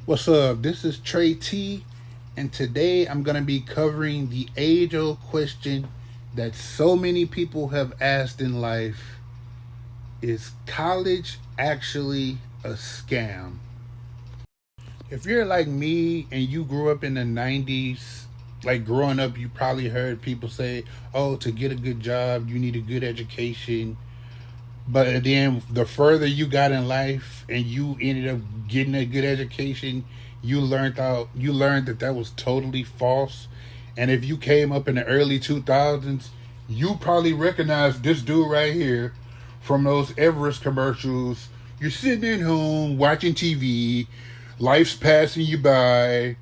What's up? This is Trey T, and today I'm going to be covering the age old question that so many people have asked in life: is college actually a scam? If you're like me and you grew up in the 90s, like growing up, you probably heard people say, oh, to get a good job, you need a good education. But then the further you got in life and you ended up getting a good education, you learned that that was totally false. And if you came up in the early 2000s, you probably recognized this dude right here from those Everest commercials. You're sitting at home watching TV, life's passing you by.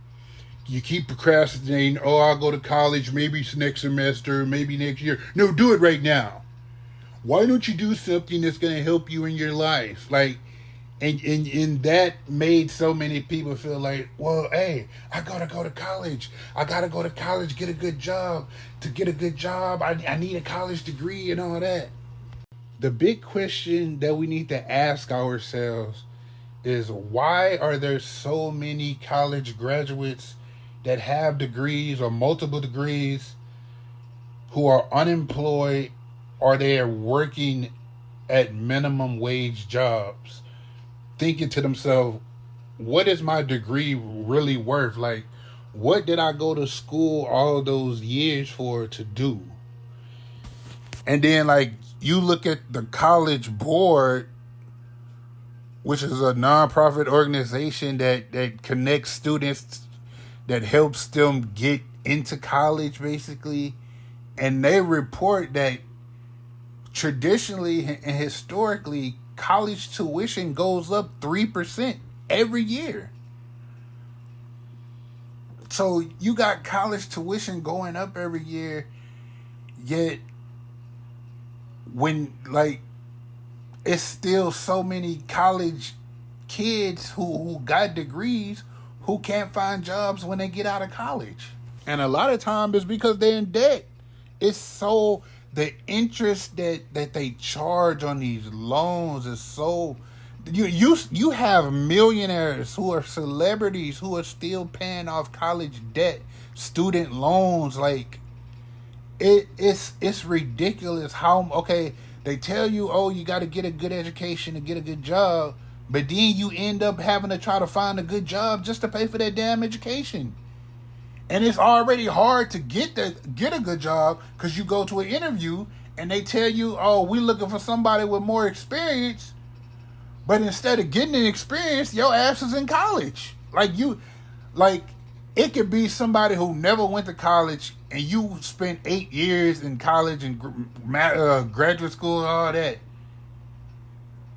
You keep procrastinating. Oh, I'll go to college. Maybe it's next semester. Maybe next year. No, do it right now. Why don't you do something that's going to help you in your life? Like, and that made so many people feel like, well, hey, I got to go to college. I got to go to college, get a good job. To get a good job, I need a college degree and all that. The big question that we need to ask ourselves is, why are there so many college graduates that have degrees or multiple degrees who are unemployed, or they are working at minimum wage jobs, thinking to themselves, what is my degree really worth? Like, what did I go to school all those years for to do? And then, like, you look at the College Board, which is a nonprofit organization that connects students, that helps them get into college, basically. And they report that traditionally and historically, college tuition goes up 3% every year. So you got college tuition going up every year, yet when, like, it's still so many college kids who got degrees who can't find jobs when they get out of college. And a lot of times it's because they're in debt. It's so, the interest that they charge on these loans is so, you have millionaires who are celebrities who are still paying off college debt, student loans. Like, it's ridiculous how, okay, they tell you, oh, you got to get a good education to get a good job, but then you end up having to try to find a good job just to pay for that damn education. And it's already hard to get a good job because you go to an interview and they tell you, oh, we're looking for somebody with more experience. But instead of getting an experience, your ass is in college. Like, it could be somebody who never went to college and you spent 8 years in college and graduate school and all that.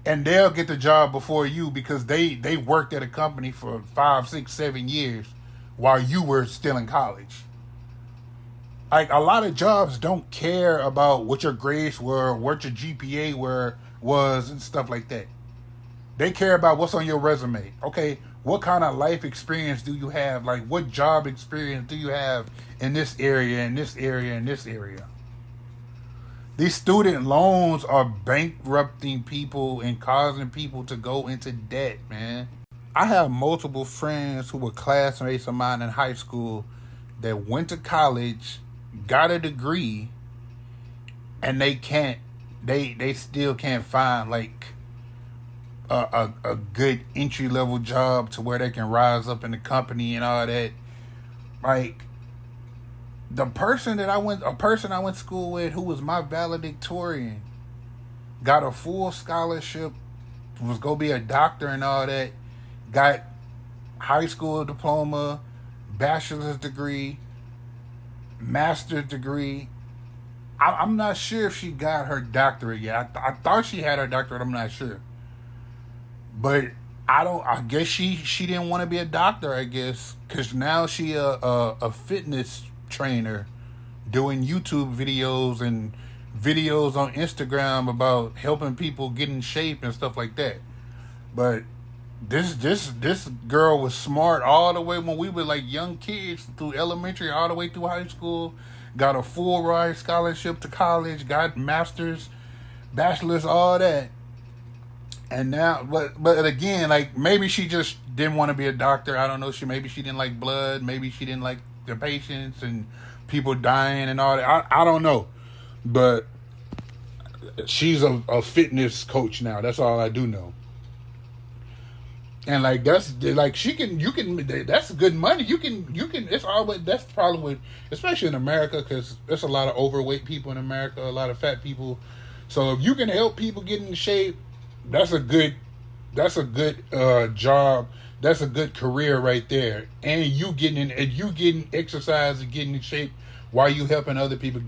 And they'll get the job before you because they worked at a company for 5, 6, 7 years while you were still in college. Like, a lot of jobs don't care about what your grades were, what your GPA was, and stuff like that. They care about what's on your resume. Okay, what kind of life experience do you have? Like, what job experience do you have in this area, in this area, in this area? These student loans are bankrupting people and causing people to go into debt, man. I have multiple friends who were classmates of mine in high school that went to college, got a degree, and they still can't find, like, a good entry level job to where they can rise up in the company and all that. Like, a person I went to school with, who was my valedictorian, got a full scholarship, was gonna be a doctor and all that, got high school diploma, bachelor's degree, master's degree. I'm not sure if she got her doctorate yet. I thought she had her doctorate. I'm not sure. But I guess she didn't want to be a doctor, I guess, because now she a fitness trainer doing YouTube videos and videos on Instagram about helping people get in shape and stuff like that. But this girl was smart all the way when we were like young kids, through elementary all the way through high school, got a full ride scholarship to college, got master's, bachelor's, all that. And now, but again, like maybe she just didn't want to be a doctor. I don't know. Maybe she didn't like blood. Maybe she didn't like the patients and people dying and all that. I don't know, but she's a fitness coach now. That's all I do know. And like that's like that's good money. You can it's all, but that's the problem with, especially in America, because there's a lot of overweight people in America, a lot of fat people. So if you can help people get in shape, that's a good job. That's a good career right there. And you getting exercise and getting in shape while you helping other people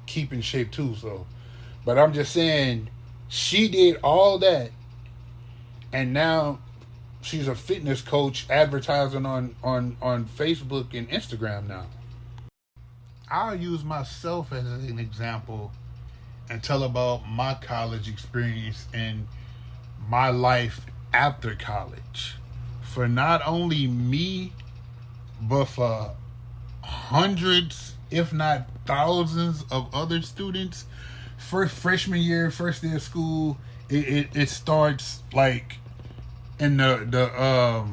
keep in shape too. So, but I'm just saying, she did all that, and now she's a fitness coach advertising on Facebook and Instagram now. I'll use myself as an example and tell about my college experience and my life after college. For not only me, but for hundreds, if not thousands of other students, freshman year, first day of school, it starts like in the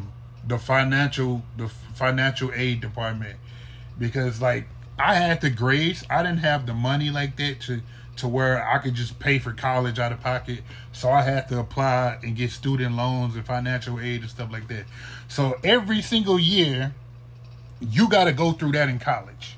financial aid department, because like I had the grades, I didn't have the money like that to where I could just pay for college out of pocket. So I had to apply and get student loans and financial aid and stuff like that. So every single year, you got to go through that in college,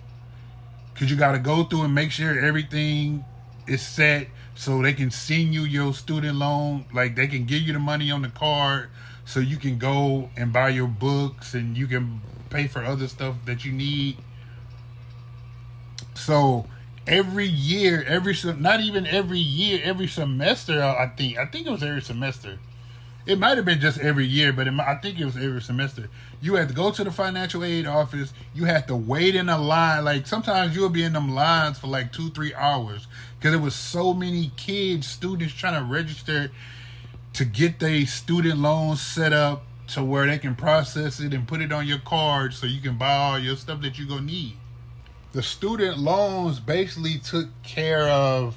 because you got to go through and make sure everything is set so they can send you your student loan. Like they can give you the money on the card so you can go and buy your books and you can pay for other stuff that you need. So every year, not even every year, every semester, I think it was every semester. It might have been just every year, but I think it was every semester. You had to go to the financial aid office. You had to wait in a line. Like sometimes you'll be in them lines for like 2-3 hours because there was so many students trying to register to get their student loans set up to where they can process it and put it on your card so you can buy all your stuff that you're going to need. The student loans basically took care of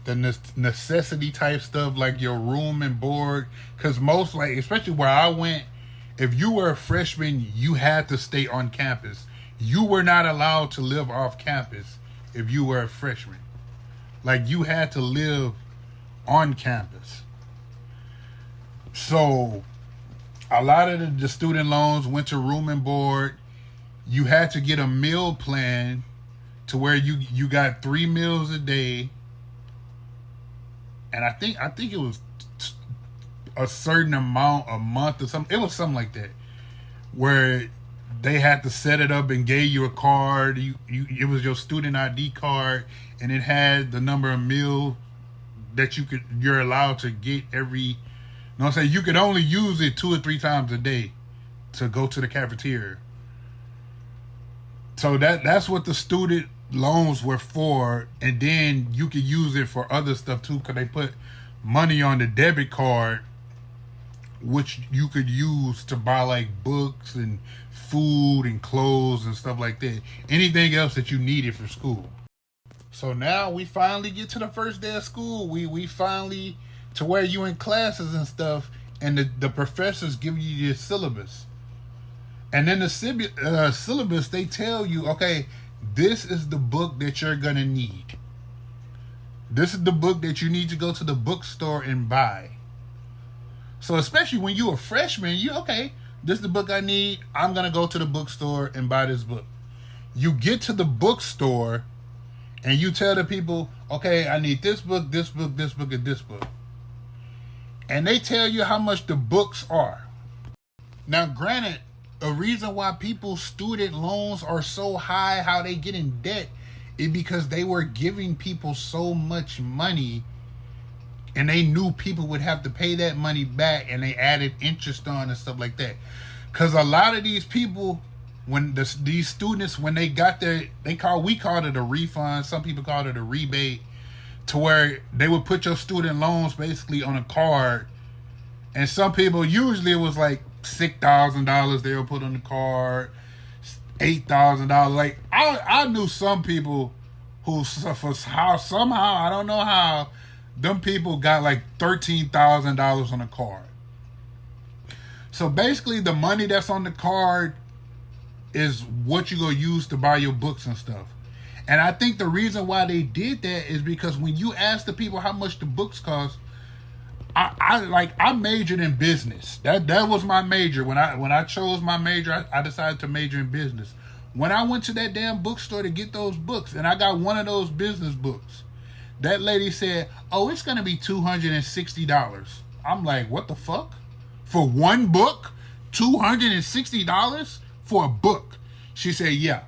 the necessity type stuff like your room and board, because most, like especially where I went, if you were a freshman, you had to stay on campus. You were not allowed to live off campus if you were a freshman. Like you had to live on campus. So a lot of the student loans went to room and board. You had to get a meal plan to where you got 3 meals a day. And I think it was a certain amount a month or something. It was something like that, where they had to set it up and gave you a card. It was your student ID card, and it had the number of meals that you're allowed to get every. You know what I'm saying? You could only use it 2 or 3 times a day to go to the cafeteria. So that's what the student loans were for, and then you could use it for other stuff too, because they put money on the debit card, which you could use to buy like books and food and clothes and stuff like that. Anything else that you needed for school. So now we finally get to the first day of school. We finally to where you in classes and stuff, and the professors give you your syllabus. And then the syllabus, they tell you, okay, this is the book that you're going to need. This is the book that you need to go to the bookstore and buy. So especially when you're a freshman, this is the book I need. I'm going to go to the bookstore and buy this book. You get to the bookstore and you tell the people, okay, I need this book, this book, this book, and this book. And they tell you how much the books are. Now, granted, a reason why people's student loans are so high, how they get in debt, is because they were giving people so much money and they knew people would have to pay that money back, and they added interest on and stuff like that. Because a lot of these people, when these students, when they got their, we called it a refund, some people called it a rebate, to where they would put your student loans basically on a card, and some people, usually it was like $6,000 they'll put on the card, $8,000. Like I knew some people who somehow, I don't know how, them people got like $13,000 on a card. So basically, the money that's on the card is what you gonna use to buy your books and stuff. And I think the reason why they did that is because when you ask the people how much the books cost, I majored in business. That was my major. When I chose my major, I decided to major in business. When I went to that damn bookstore to get those books, and I got one of those business books, that lady said, "Oh, it's gonna be $260." I'm like, what the fuck? For one book? $260 for a book? She said, yeah.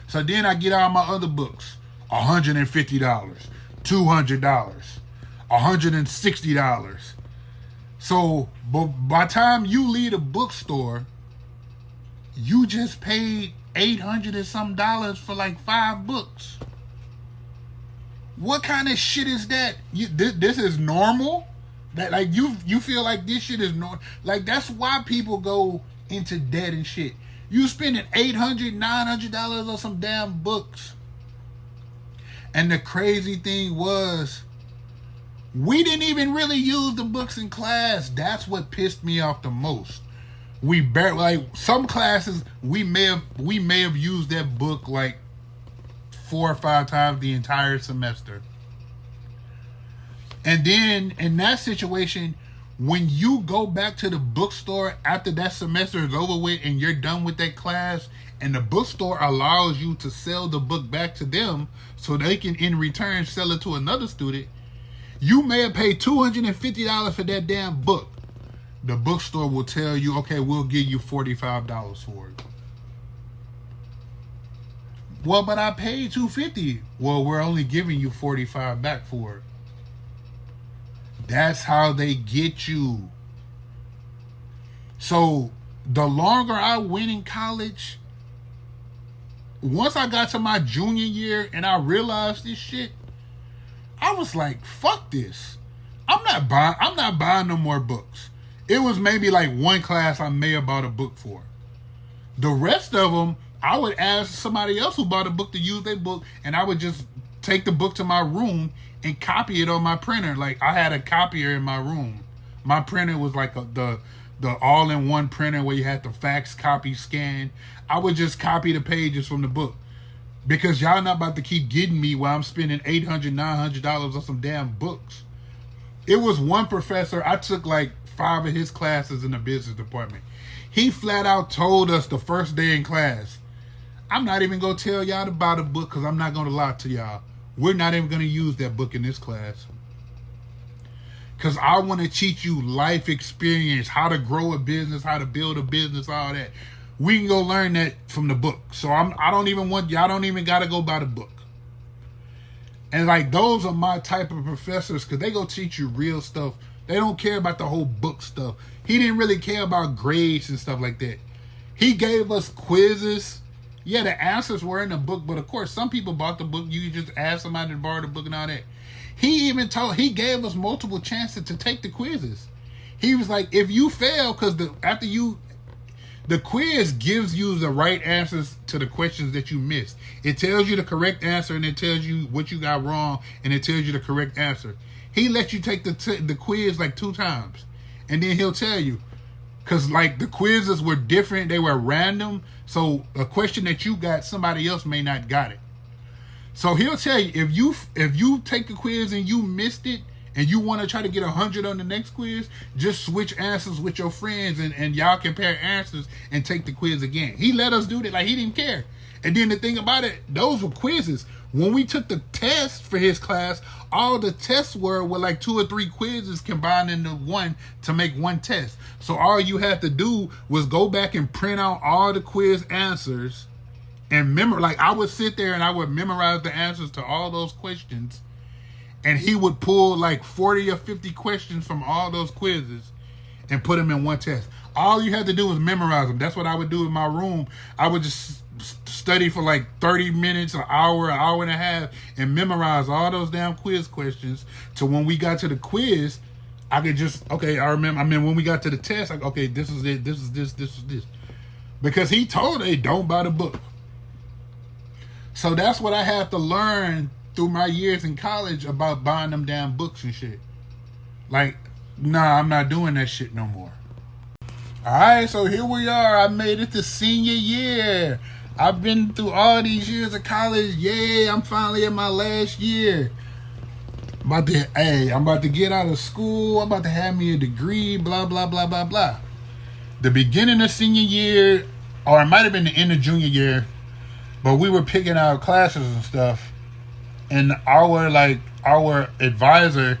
So then I get out my other books. $150, $200, $160. So by the time you leave a bookstore, you just paid $800 and some for like 5 books. What kind of shit is that? This is normal? That like you feel like this shit is normal? Like that's why people go into debt and shit. You spending $800, $900 on some damn books. And the crazy thing was, we didn't even really use the books in class. That's what pissed me off the most. We barely, like some classes, we may have used that book like 4 or 5 times the entire semester. And then in that situation, when you go back to the bookstore after that semester is over with and you're done with that class, and the bookstore allows you to sell the book back to them so they can in return sell it to another student, you may have paid $250 for that damn book. The bookstore will tell you, okay, we'll give you $45 for it. Well, but I paid $250. Well, we're only giving you $45 back for it. That's how they get you. So the longer I went in college, once I got to my junior year and I realized this shit, I was like, fuck this. I'm not buying no more books. It was maybe like one class I may have bought a book for. The rest of them, I would ask somebody else who bought a book to use their book, and I would just take the book to my room and copy it on my printer. Like I had a copier in my room. My printer was like the all-in-one printer where you had the fax, copy, scan. I would just copy the pages from the book. Because y'all not about to keep getting me while I'm spending $800, $900 on some damn books. It was one professor, I took like 5 of his classes in the business department. He flat out told us the first day in class, I'm not even going to tell y'all about a book because I'm not going to lie to y'all. We're not even going to use that book in this class. Because I want to teach you life experience, how to grow a business, how to build a business, all that. We can go learn that from the book. So I don't even want, y'all don't even got to go by the book. And like, those are my type of professors because they go teach you real stuff. They don't care about the whole book stuff. He didn't really care about grades and stuff like that. He gave us quizzes. Yeah, the answers were in the book, but of course, some people bought the book. You just ask somebody to borrow the book and all that. He gave us multiple chances to take the quizzes. He was like, if you fail, because the quiz gives you the right answers to the questions that you missed. It tells you the correct answer, and it tells you what you got wrong, and it tells you the correct answer. He let you take the quiz like 2 times, and then he'll tell you. Because like the quizzes were different, they were random. So a question that you got, somebody else may not got it. So he'll tell you, if you take the quiz and you missed it, and you want to try to get 100 on the next quiz, just switch answers with your friends and y'all compare answers and take the quiz again. He let us do that, like he didn't care. And then the thing about it, those were quizzes. When we took the test for his class, all the tests were like 2 or 3 quizzes combined into one to make one test. So all you had to do was go back and print out all the quiz answers and like I would sit there and I would memorize the answers to all those questions. And he would pull like 40 or 50 questions from all those quizzes and put them in one test. All you had to do was memorize them. That's what I would do in my room. I would just study for like 30 minutes, an hour and a half, and memorize all those damn quiz questions. So when we got to the quiz, I could just, okay, I remember, when we got to the test, like, okay, this is it, this is this, this is this. Because he told, hey, don't buy the book. So that's what I had to learn through my years in college about buying them damn books and shit. Like, nah, I'm not doing that shit no more. Alright, so here we are. I made it to senior year. I've been through all these years of college. Yay, I'm finally in my last year. I'm about to get out of school. I'm about to have me a degree, blah, blah, blah, blah, blah. The beginning of senior year, or it might have been the end of junior year, but we were picking out classes and stuff. And our advisor,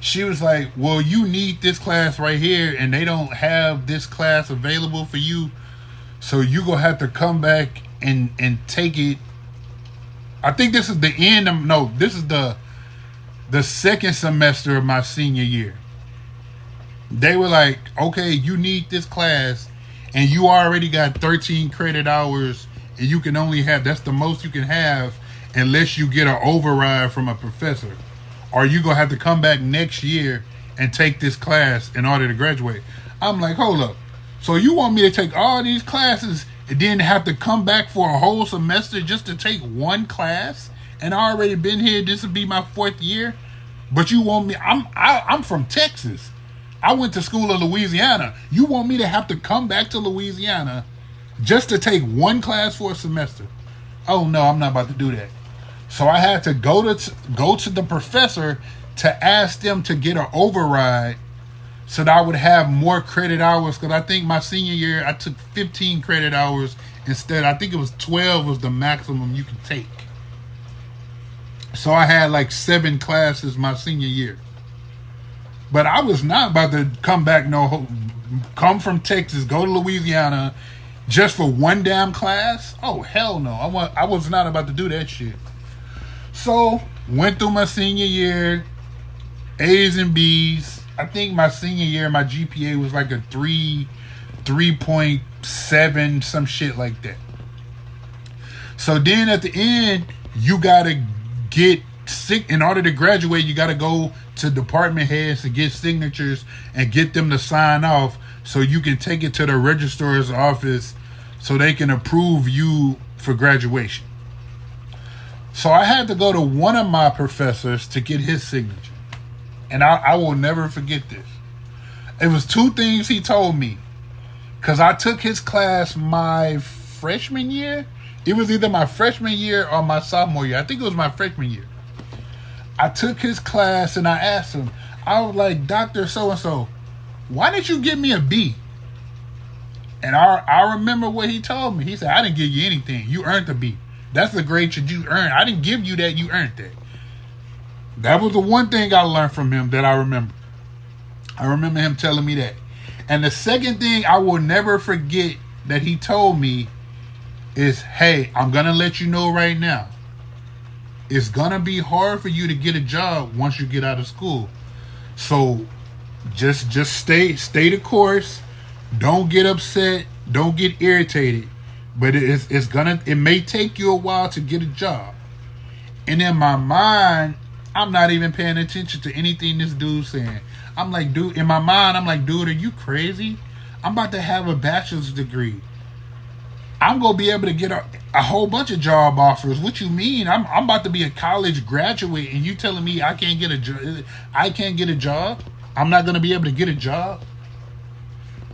she was like, well, you need this class right here, and they don't have this class available for you. So you gonna have to come back and take it. I think this is this is the second semester of my senior year. They were like, okay, you need this class, and you already got 13 credit hours, and you can only have, that's the most you can have unless you get an override from a professor. Or you gonna have to come back next year and take this class in order to graduate. I'm like, hold up. So you want me to take all these classes and then have to come back for a whole semester just to take one class? And I already been here. This will be my 4th year. But you want me? I'm from Texas. I went to school in Louisiana. You want me to have to come back to Louisiana just to take one class for a semester? Oh no, I'm not about to do that. So I had to go to the professor to ask them to get an override so that I would have more credit hours. Because I think my senior year I took 15 credit hours instead. I think it was 12 was the maximum you could take. So I had like 7 classes my senior year. But I was not about to come from Texas, go to Louisiana just for one damn class. Oh, hell no. I was not about to do that shit. So, went through my senior year, A's and B's. I think my senior year, my GPA was like a 3.7, some shit like that. So then at the end, you gotta get sick. In order to graduate, you gotta go to department heads to get signatures and get them to sign off so you can take it to the registrar's office so they can approve you for graduation. So I had to go to one of my professors to get his signature. And I will never forget this. It was 2 things he told me. Because I took his class my freshman year. It was either my freshman year or my sophomore year. I think it was my freshman year. I took his class and I asked him, I was like, Dr. So-and-so, why didn't you give me a B? And I remember what he told me. He said, I didn't give you anything. You earned a B. That's the grade that you earned. I didn't give you that. You earned that. That was the one thing I learned from him that I remember. I remember him telling me that. And the second thing I will never forget that he told me is, hey, I'm going to let you know right now. It's going to be hard for you to get a job once you get out of school. So just stay the course. Don't get upset. Don't get irritated. But it may take you a while to get a job. And in my mind, I'm not even paying attention to anything this dude's saying. I'm like, dude, in my mind, I'm like, dude, are you crazy? I'm about to have a bachelor's degree. I'm going to be able to get a whole bunch of job offers. What you mean? I'm about to be a college graduate and you telling me I can't get a job? I can't get a job? I'm not going to be able to get a job?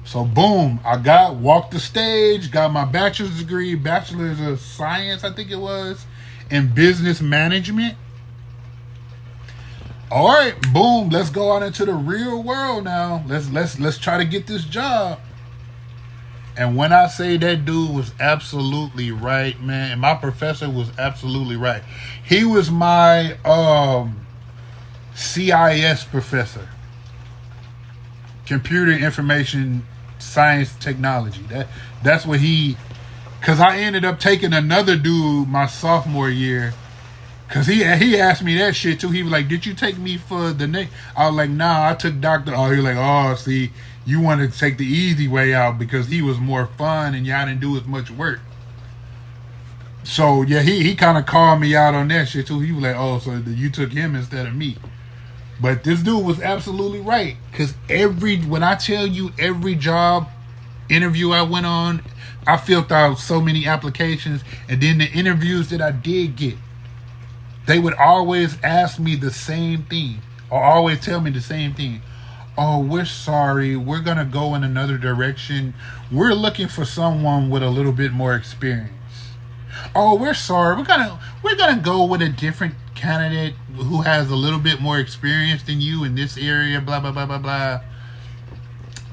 So boom, I walked the stage, got my bachelor's degree, bachelor's of science, I think it was, in business management. All right, boom, let's go out into the real world now. Let's try to get this job. And when I say that dude was absolutely right, man, and my professor was absolutely right. He was my CIS professor. Computer Information Science Technology. That's what because I ended up taking another dude my sophomore year. Because he asked me that shit too. He was like, did you take me for the next? I was like, nah, I took Dr. Oh, he was like, oh, see, you wanted to take the easy way out because he was more fun and y'all didn't do as much work. So, yeah, he kind of called me out on that shit too. He was like, oh, so you took him instead of me. But this dude was absolutely right. Because when I tell you every job interview I went on, I filled out so many applications. And then the interviews that I did get, they would always ask me the same thing, or always tell me the same thing. Oh, we're sorry. We're going to go in another direction. We're looking for someone with a little bit more experience. Oh, we're sorry. We're gonna go with a different candidate who has a little bit more experience than you in this area, blah, blah, blah, blah, blah.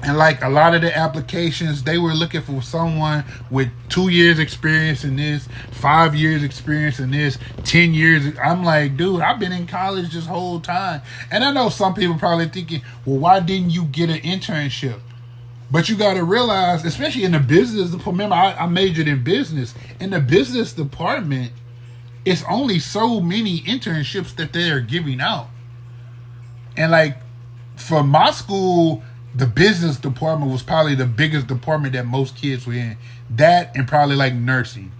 And like a lot of the applications, they were looking for someone with 2 years experience in this, 5 years experience in this, 10 years. I'm like, dude, I've been in college this whole time. And I know some people probably thinking, well, why didn't you get an internship? But you got to realize, especially in the business, remember, I majored in business. In the business department, it's only so many internships that they are giving out. And like, for my school, the business department was probably the biggest department that most kids were in. That and probably like nursing.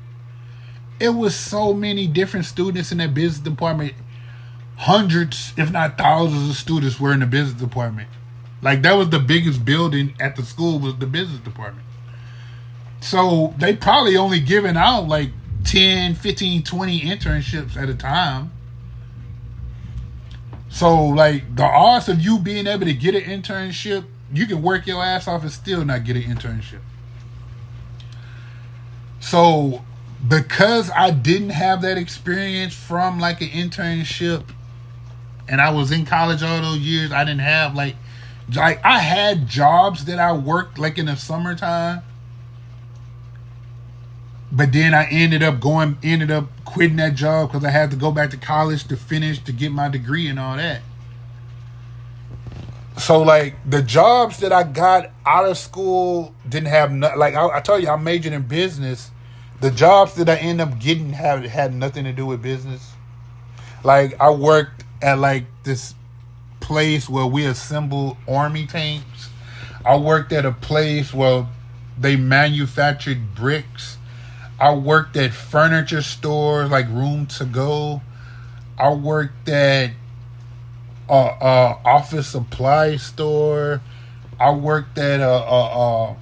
It was so many different students in that business department. Hundreds, if not thousands of students were in the business department. Like, that was the biggest building at the school, was the business department. So they probably only giving out like 10, 15, 20 internships at a time. So like, the odds of you being able to get an internship, you can work your ass off and still not get an internship. So because I didn't have that experience from like an internship, and I was in college all those years, I didn't have like I had jobs that I worked like in the summertime, but then I ended up quitting that job because I had to go back to college to get my degree and all that. So like, the jobs that I got out of school didn't have like I told you, I majored in business. The jobs that I ended up getting had nothing to do with business. Like, I worked at like this place where we assembled army tanks. I worked at a place where they manufactured bricks. I worked at furniture stores like Room to Go. I worked at office supply store. I worked at a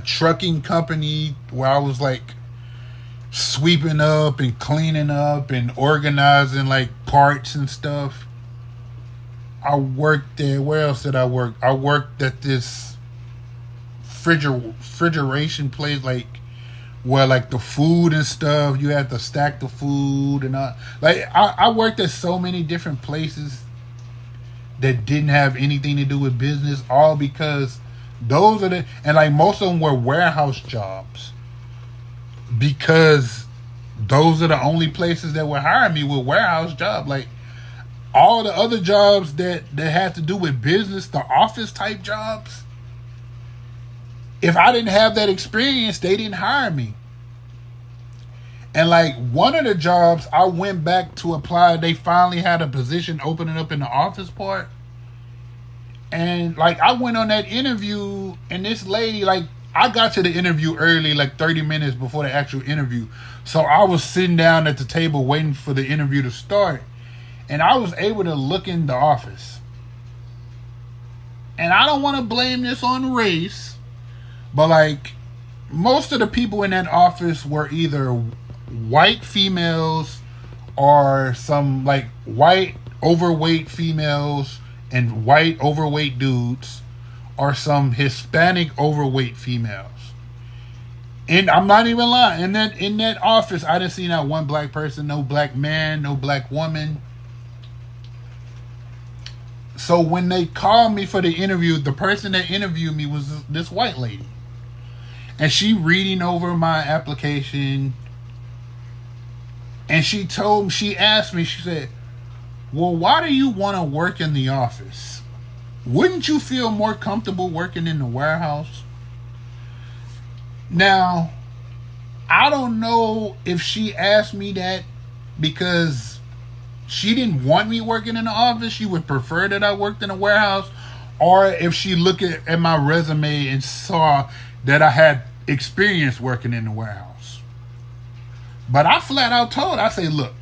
trucking company where I was like sweeping up and cleaning up and organizing like parts and stuff. I worked there. Where else did I work? I worked at this refrigeration place, like where like the food and stuff, you had to stack the food and all. Like, I worked at so many different places that didn't have anything to do with business, all because those are and like most of them were warehouse jobs, because those are the only places that were hiring me with warehouse job. Like, all the other jobs that had to do with business, the office type jobs, if I didn't have that experience, they didn't hire me. And like, one of the jobs I went back to apply, they finally had a position opening up in the office part. And like, I went on that interview, and this lady, like, I got to the interview early, like 30 minutes before the actual interview. So I was sitting down at the table waiting for the interview to start. And I was able to look in the office. And I don't want to blame this on race, but like, most of the people in that office were either white females or some like white overweight females and white overweight dudes, or some Hispanic overweight females. And I'm not even lying. In that office, I didn't see not one black person, no black man, no black woman. So when they called me for the interview, the person that interviewed me was this white lady. And she reading over my application. And she asked me, she said, well, why do you want to work in the office? Wouldn't you feel more comfortable working in the warehouse? Now, I don't know if she asked me that because she didn't want me working in the office. She would prefer that I worked in a warehouse. Or if she looked at my resume and saw that I had experience working in the warehouse. But I flat out told her, I say, look,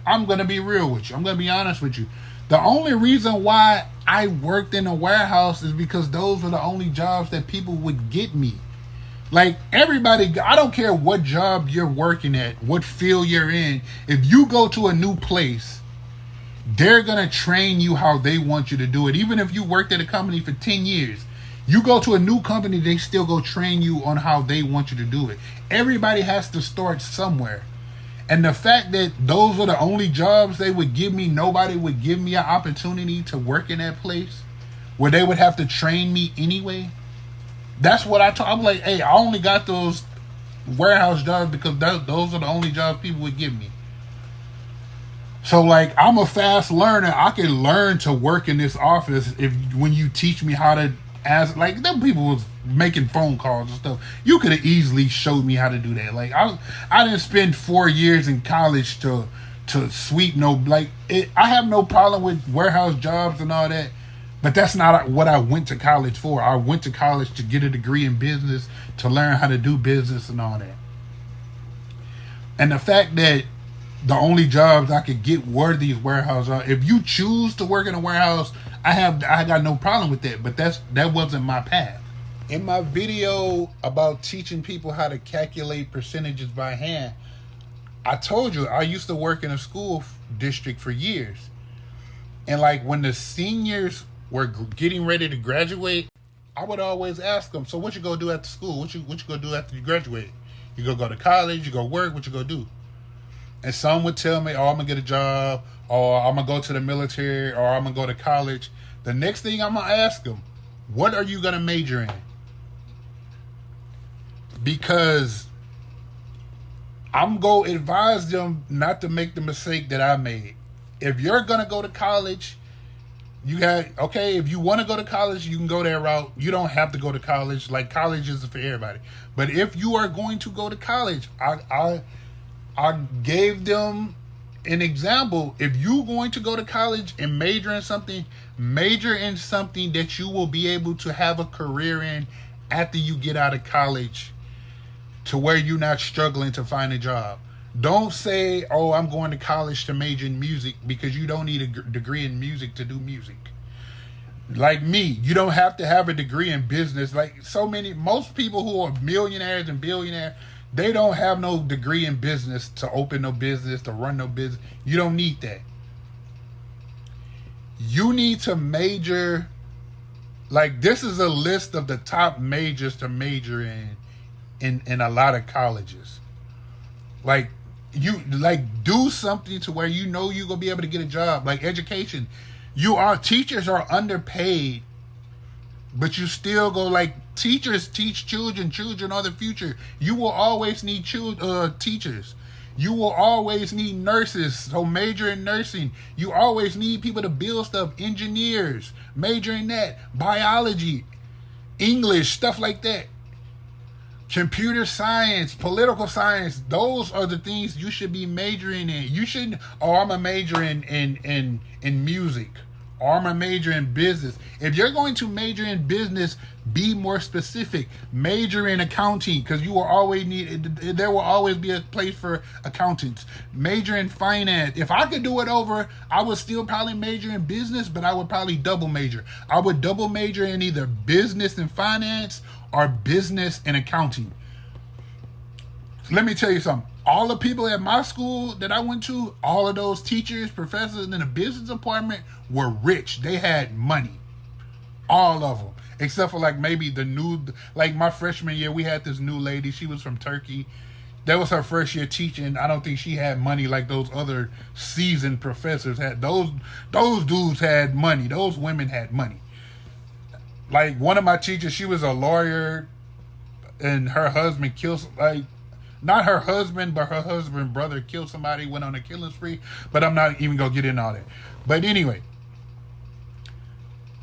I'm going to be real with you. I'm going to be honest with you. The only reason why I worked in a warehouse is because those were the only jobs that people would get me. Like everybody, I don't care what job you're working at, what field you're in. If you go to a new place, they're gonna train you how they want you to do it. Even if you worked at a company for 10 years, you go to a new company, they still go train you on how they want you to do it. Everybody has to start somewhere. And the fact that those were the only jobs they would give me, nobody would give me an opportunity to work in that place where they would have to train me anyway. That's what I'm like, hey, I only got those warehouse jobs because those are the only jobs people would give me. So like, I'm a fast learner. I can learn to work in this office when you teach me how to ask. Like, them people was making phone calls and stuff. You could have easily showed me how to do that. Like, I didn't spend 4 years in college to sweep I have no problem with warehouse jobs and all that. But that's not what I went to college for. I went to college to get a degree in business, to learn how to do business and all that. And the fact that the only jobs I could get were these warehouse jobs. If you choose to work in a warehouse, I got no problem with that. But that wasn't my path. In my video about teaching people how to calculate percentages by hand, I told you I used to work in a school district for years. And like when the seniors were getting ready to graduate, I would always ask them, so what you gonna do after school? What you gonna do after you graduate? You gonna go to college? You gonna work? What you gonna do? And some would tell me, oh, I'm gonna get a job, or I'm gonna go to the military, or I'm gonna go to college. The next thing I'm gonna ask them, what are you gonna major in? Because I'm gonna advise them not to make the mistake that I made. If you're gonna go to college, if you want to go to college, you can go that route. You don't have to go to college. Like, college is for everybody. But if you are going to go to college, I gave them an example. If you're going to go to college and major in something that you will be able to have a career in after you get out of college, to where you're not struggling to find a job. Don't say, oh, I'm going to college to major in music, because you don't need a degree in music to do music. Like me, you don't have to have a degree in business. Like most people who are millionaires and billionaires, they don't have no degree in business to open no business, to run no business. You don't need that. You need to major. Like, this is a list of the top majors to major in a lot of colleges. Like, do something to where you know you're gonna be able to get a job. Like education, teachers are underpaid, but you still go, like, teachers teach children are the future. You will always need teachers. You will always need nurses, so major in nursing. You always need people to build stuff. Engineers, major in that. Biology, English, stuff like that. Computer science, political science, those are the things you should be majoring in. You shouldn't, I'm a major in music, or I'm a major in business. If you're going to major in business, be more specific. Major in accounting, because there will always be a place for accountants. Major in finance. If I could do it over, I would still probably major in business, but I would probably double major. I would double major in either business and finance or business and accounting. Let me tell you something. All the people at my school that I went to, all of those teachers, professors in the business department were rich. They had money. All of them. Except for maybe my freshman year, we had this new lady. She was from Turkey. That was her first year teaching. I don't think she had money like those other seasoned professors had. Those dudes had money. Those women had money. Like, one of my teachers, she was a lawyer, and her husband killed, not her husband, but her husband's brother killed somebody, went on a killing spree. But I'm not even going to get into all that. But anyway,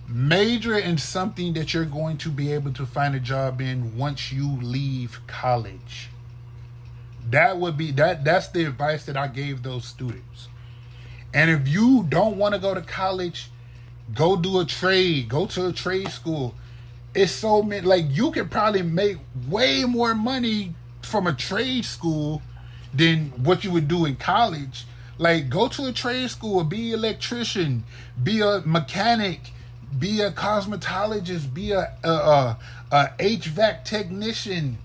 major in something that you're going to be able to find a job in once you leave college. That's the advice that I gave those students. And if you don't want to go to college, go do a trade. Go to a trade school. It's so many, you could probably make way more money from a trade school than what you would do in college. Like, go to a trade school, be an electrician, be a mechanic, be a cosmetologist, be a HVAC technician.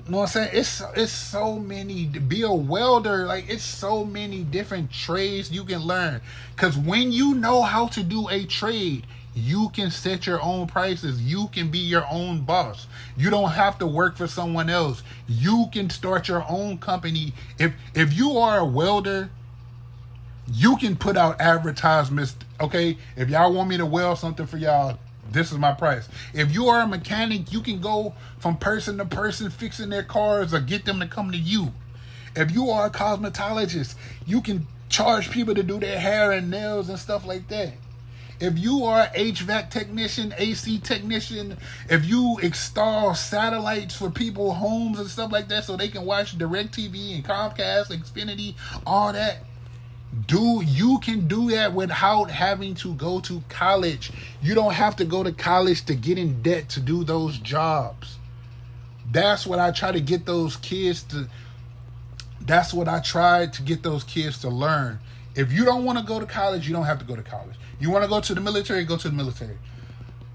You know what I'm saying? It's so many to be a welder. Like it's so many different trades you can learn. Cause when you know how to do a trade, you can set your own prices. You can be your own boss. You don't have to work for someone else. You can start your own company. If you are a welder, you can put out advertisements. Okay, if y'all want me to weld something for y'all, this is my price. If you are a mechanic, you can go from person to person fixing their cars or get them to come to you. If you are a cosmetologist, you can charge people to do their hair and nails and stuff like that. If you are an HVAC technician, AC technician, if you install satellites for people's homes and stuff like that so they can watch DirecTV and Comcast, Xfinity, all that, you can do that without having to go to college. You don't have to go to college to get in debt to do those jobs. That's what I try to get those kids to. That's what I tried to get those kids to learn. If you don't want to go to college, you don't have to go to college. You want to go to the military, go to the military.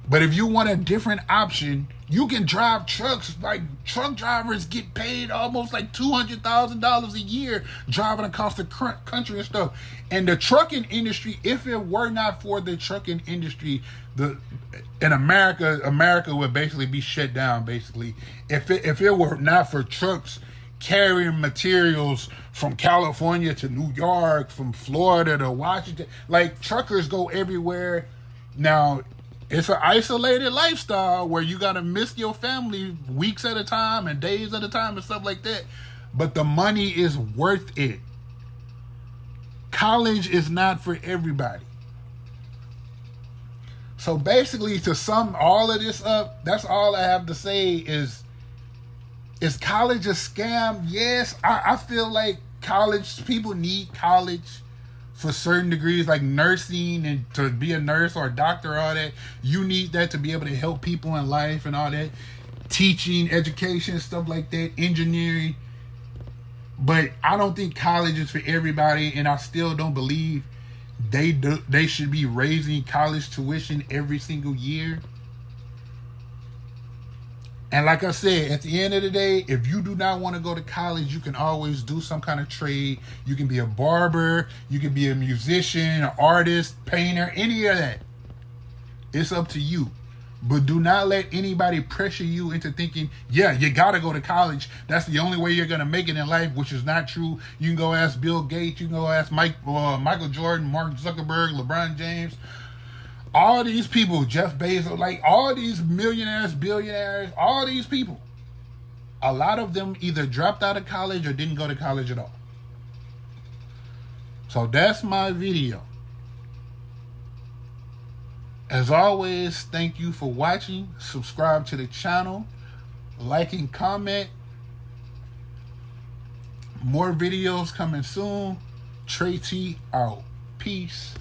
But if you want a different option, you can drive trucks. Like truck drivers get paid almost like $200,000 a year driving across the country and stuff. And the trucking industry, if it were not for the trucking industry, in America would basically be shut down. Basically, if it were not for trucks carrying materials from California to New York, from Florida to Washington, like truckers go everywhere now. It's an isolated lifestyle where you got to miss your family weeks at a time and days at a time and stuff like that. But the money is worth it. College is not for everybody. So basically, to sum all of this up, that's all I have to say is college a scam? Yes. I feel like people need college for certain degrees, like nursing and to be a nurse or a doctor, all that. You need that to be able to help people in life and all that. Teaching, education, stuff like that, engineering. But I don't think college is for everybody, and I still don't believe they should be raising college tuition every single year. And like I said, at the end of the day, if you do not want to go to college, you can always do some kind of trade. You can be a barber, you can be a musician, an artist, painter, any of that. It's up to you. But do not let anybody pressure you into thinking, yeah, you got to go to college. That's the only way you're going to make it in life, which is not true. You can go ask Bill Gates, you can go ask Michael Jordan, Mark Zuckerberg, LeBron James. All these people, Jeff Bezos, like all these millionaires, billionaires, all these people, a lot of them either dropped out of college or didn't go to college at all. So that's my video. As always, thank you for watching. Subscribe to the channel. Like and comment. More videos coming soon. Trey T out. Peace.